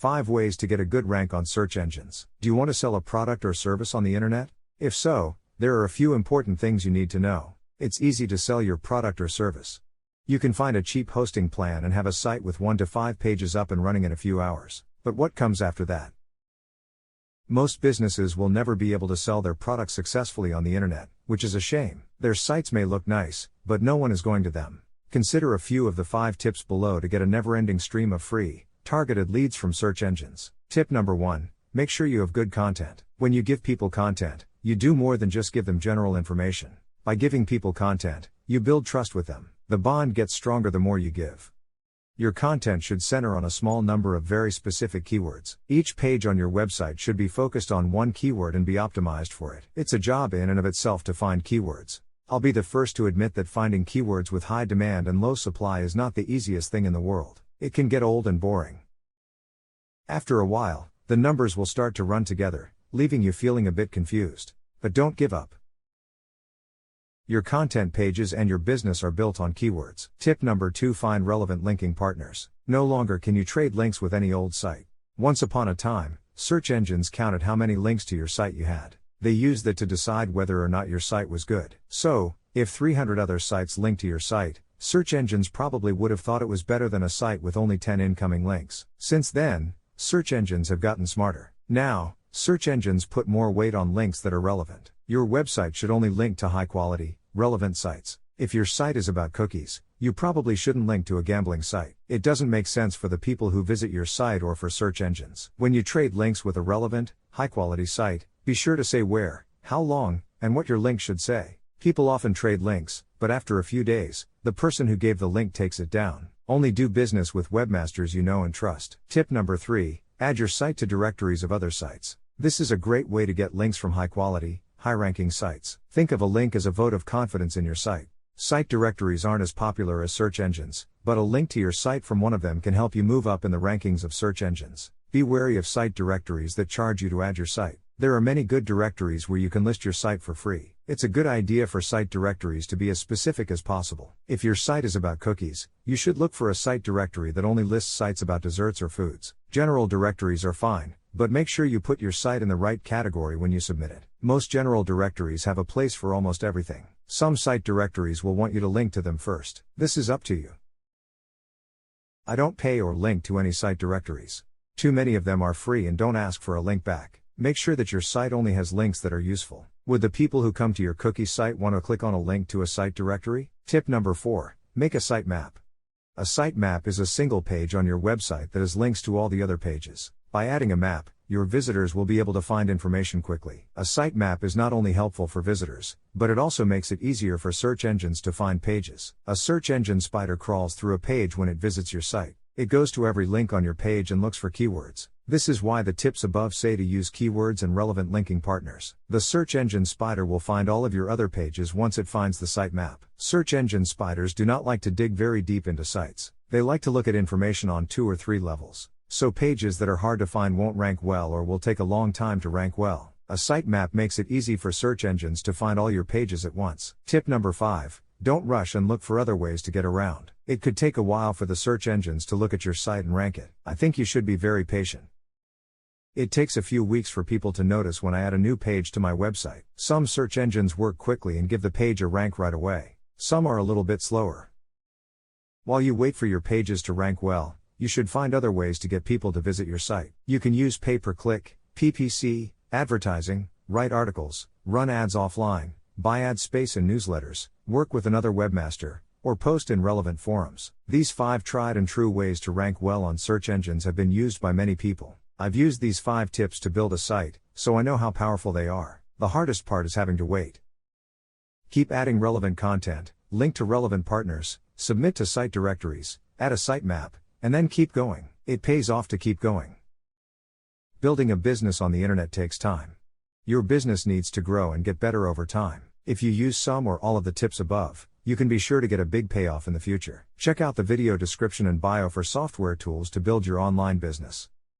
5 ways to get a good rank on search engines. Do you want to sell a product or service on the internet? If so, there are a few important things you need to know. It's easy to sell your product or service. You can find a cheap hosting plan and have a site with 1 to 5 pages up and running in a few hours. But what comes after that? Most businesses will never be able to sell their products successfully on the internet, which is a shame. Their sites may look nice, but no one is going to them. Consider a few of the 5 tips below to get a never-ending stream of free, targeted leads from search engines. Tip number 1, make sure you have good content. When you give people content, you do more than just give them general information. By giving people content, you build trust with them. The bond gets stronger the more you give. Your content should center on a small number of very specific keywords. Each page on your website should be focused on one keyword and be optimized for it. It's a job in and of itself to find keywords. I'll be the first to admit that finding keywords with high demand and low supply is not the easiest thing in the world. It can get old and boring. After a while, the numbers will start to run together, leaving you feeling a bit confused. But don't give up. Your content pages and your business are built on keywords. Tip number 2, find relevant linking partners. No longer can you trade links with any old site. Once upon a time, search engines counted how many links to your site you had. They used that to decide whether or not your site was good. So, if 300 other sites linked to your site, search engines probably would have thought it was better than a site with only 10 incoming links. Since then, search engines have gotten smarter. Now, search engines put more weight on links that are relevant. Your website should only link to high-quality, relevant sites. If your site is about cookies, you probably shouldn't link to a gambling site. It doesn't make sense for the people who visit your site or for search engines. When you trade links with a relevant, high-quality site, be sure to say where, how long, and what your link should say. People often trade links, but after a few days, the person who gave the link takes it down. Only do business with webmasters you know and trust. Tip number 3, add your site to directories of other sites. This is a great way to get links from high-quality, high-ranking sites. Think of a link as a vote of confidence in your site. Site directories aren't as popular as search engines, but a link to your site from one of them can help you move up in the rankings of search engines. Be wary of site directories that charge you to add your site. There are many good directories where you can list your site for free. It's a good idea for site directories to be as specific as possible. If your site is about cookies, you should look for a site directory that only lists sites about desserts or foods. General directories are fine, but make sure you put your site in the right category when you submit it. Most general directories have a place for almost everything. Some site directories will want you to link to them first. This is up to you. I don't pay or link to any site directories. Too many of them are free and don't ask for a link back. Make sure that your site only has links that are useful. Would the people who come to your cookie site want to click on a link to a site directory? Tip number 4, make a site map. A site map is a single page on your website that has links to all the other pages. By adding a map, your visitors will be able to find information quickly. A site map is not only helpful for visitors, but it also makes it easier for search engines to find pages. A search engine spider crawls through a page when it visits your site. It goes to every link on your page and looks for keywords. This is why the tips above say to use keywords and relevant linking partners. The search engine spider will find all of your other pages once it finds the site map. Search engine spiders do not like to dig very deep into sites. They like to look at information on 2 or 3 levels. So pages that are hard to find won't rank well or will take a long time to rank well. A site map makes it easy for search engines to find all your pages at once. Tip number 5, don't rush and look for other ways to get around. It could take a while for the search engines to look at your site and rank it. I think you should be very patient. It takes a few weeks for people to notice when I add a new page to my website. Some search engines work quickly and give the page a rank right away. Some are a little bit slower. While you wait for your pages to rank well, you should find other ways to get people to visit your site. You can use pay-per-click, PPC, advertising, write articles, run ads offline, buy ad space in newsletters, work with another webmaster, or post in relevant forums. These 5 tried and true ways to rank well on search engines have been used by many people. I've used these 5 tips to build a site, so I know how powerful they are. The hardest part is having to wait. Keep adding relevant content, link to relevant partners, submit to site directories, add a site map, and then keep going. It pays off to keep going. Building a business on the internet takes time. Your business needs to grow and get better over time. If you use some or all of the tips above, you can be sure to get a big payoff in the future. Check out the video description and bio for software tools to build your online business.